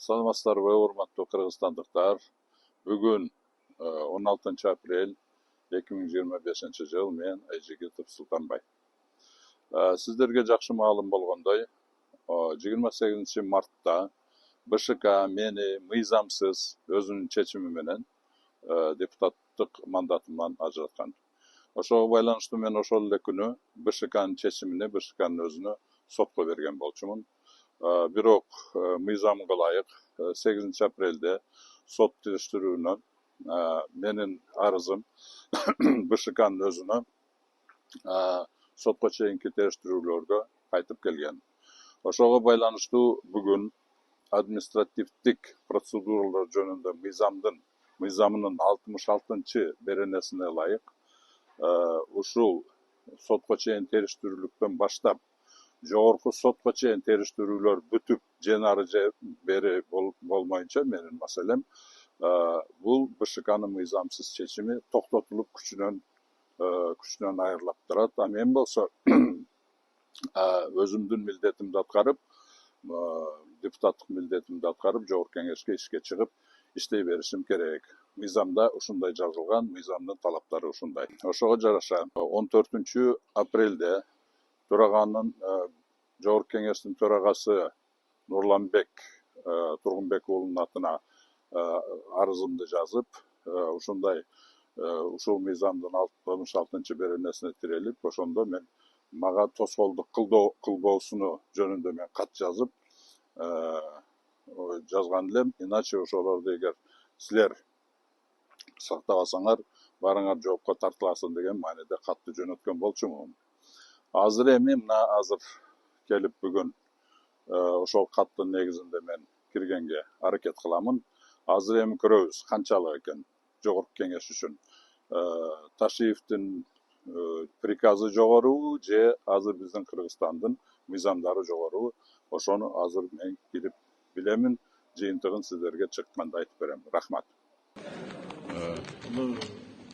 Саламатсыздарбы, урматтуу кыргызстандыктар. Бүгүн 16 апрель 2025 жыл. Мен Айжигитов Султанбай. Сиздерге жакшы маалым болгондой, 28 мартта БШК мени мыйзамсыз өзүнүн чечими менен депутаттык мандатымдан ажыраткан. Ошого байланыштуу мен ошол эле күнү БШКнын чечимине, БШКнын өзүнө сотко берген болчумун. Бирок мыйзамга ылайык 8 апрелде сот териштирүүнөн менин арызым БШКнын өзүнө сотко чейинки териштирүүлөргө кайтып келген. Ошого байланыштуу бүгүн административдик процедуралар жөнүндө мыйзамынын 66 беренесине ылайык ушул сотко чейин териштирүүлүктөн баштап жогорку сотко чейин териштирүүлөр бүтүп, же нары же бери болмойнча менин маселем бул БШКнын мыйзамсыз чечими токтотулуп күчүнөн айырылып турат. Мен болсо өзүмдүн милдетимди аткарып, депутаттык милдетимди аткарып, жогорку кеңешке ишке чыгып иштей беришим керек. Мыйзамда ушундай жазылган, мыйзамдын талаптары ушундай. Ошого жараша 14 апрелде төраганын жогорку кеңештин төрагасы Нурланбек Тургунбек уулунун атына арызымды жазып, ушул мыйзамдын 66 беренесине тирелип, ошондо мен мага тоскоолдук кылбоосуну жөнүндө мен кат жазып жазган элем. Иначе ошолорду эгер силер сактабасаңар, барыңар жоопко тартыласың деген мааниде катты жөнөткөн болчумун. Азыр эми азыр келип бүгүн ошол каттын негизинде мен киргенге аракет кыламын. Азыр эми көрөбүз канчалык экен жогорку кеңеш үчүн Ташиевдин приказы жогорубу же азыр биздин Кыргызстандын мыйзамдары жогорубу, ошону азыр мен кирип билемин. Жыйынтыгын сиздерге чыкканда айтып берем. Рахмат.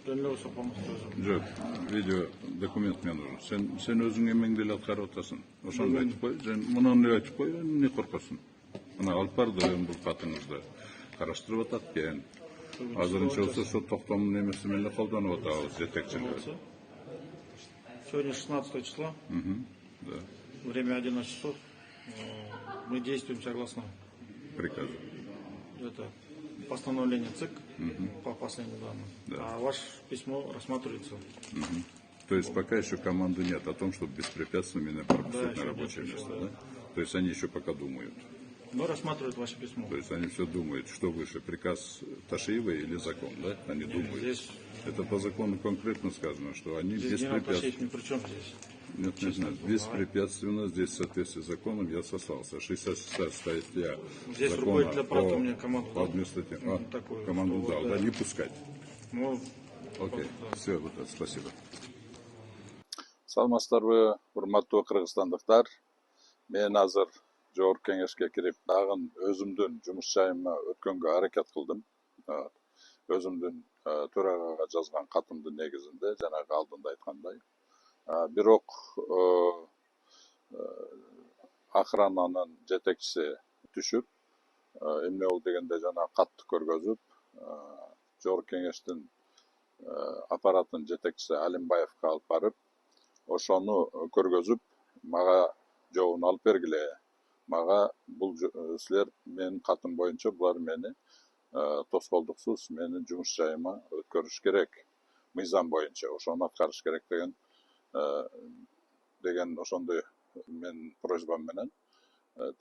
Жок, видео документ мне нужен. Сен өзүң эмеңди эле аткарып атасың. Ошону айтып кой. Мунун эле айтып кой, эмне коркосуң? Мына алып бардым бул катыңызды. Караштырып атат экен. Азырынча болсо сот токтомун эмеси менен эле колдонуп атабыз жетекчилер. Сегодня 16 число. Да. Время 11 часов. Мы действуем согласно Приказу. Это постановление ЦИК по последним данным. Да. А ваше письмо рассматривается. То есть пока еще команды нет о том, чтобы беспрепятственно меня пропустить на рабочее место, да? То есть они еще пока думают. Но рассматривают ваше письмо. То есть они все думают, что выше, приказ Ташиевой или закон, да? Они думают. Здесь... Это по закону конкретно сказано, что они беспрепятственно. При чем здесь? Нет, беспрепятственно, здесь в соответствии с законом я сослался. 66 статья здесь руководитель аппарата мне команду дал. Команду дал, да, не пускать. Ну, окей, все, вот это, спасибо. Саламатсыздарбы, урматтуу кыргызстандыктар. Мен азыр жогорку кеңешке кирип, дагы өзүмдүн жумуш жайыма өткөнгө аракет кылдым. Өзүмдүн төрагага жазган катымдын негизинде, жанагы алдында айткандай. Бирок охрананын жетекчиси түшүп, эмне болду дегенде жана катты көргөзүп, жогорку кеңештин аппараттын жетекчиси Алимбаевка алып барып, ошону көргөзүп, мага жообун алып бергиле. Мага бул силер менин катым боюнча булар мени тоскоолдуксуз менин жумуш жайыма өткөрүш керек. Мыйзам боюнча ошону аткарыш керек деген ошондой мен просьбам менен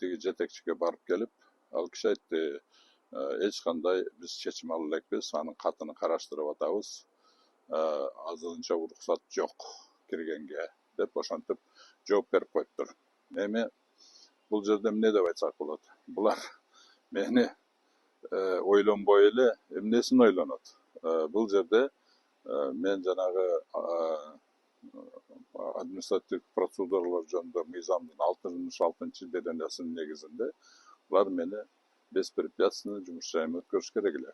тиги жетекчиге барып келип, ал киши айтты, эч кандай биз чечим ала элекпиз, анын катын караштырып атабыз. Азырынча уруксат жок киргенге деп ошентип жооп берип коюптур. Эми бул жерде эмне деп айтсак болот? Булар мени ойлонбой эле эмнесин ойлонот? Бул жерде мен жанагы административдик процедуралар жөнүндө мыйзамдын 66 беренесинин негизинде булар мени беспрепятственно жумуш жайыма өткөрүш керек эле.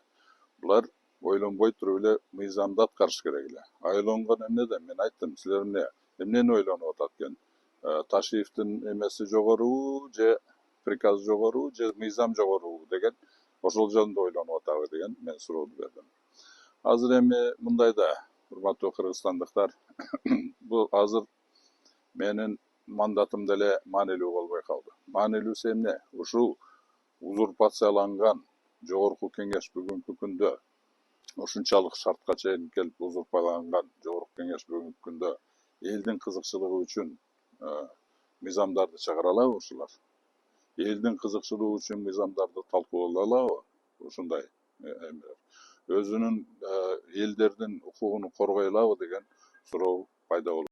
Булар ойлонбой туруп эле мыйзамды аткарыш керек эле. Ойлонгон эмнеде? Мен айттым, силер эмнени ойлонуп атат экен? Ташиевдин эмеси жогорубу же приказ жогору же мыйзам жогору деген ошол жөнүндө ойлонуп атабы деген мен суроону бердим. Азыр эми мындай да, урматтуу кыргызстандыктар, бул азыр менин мандатым деле маанилүү болбой калды. Маанилүүсү эмне? Ушул узурпацияланган жогорку кеңеш бүгүнкү күндө ушунчалык шартка чейин келип узурпаланган жогорку кеңеш бүгүнкү күндө элдин кызыкчылыгы үчүн мыйзамдарды чыгара алабы ушулар? Элдин кызыкчылыгы үчүн мыйзамдарды талкуулай алабы? Ушундай эмелер. Өзүнүн элдердин укугун коргой алабы деген суроо пайда болуп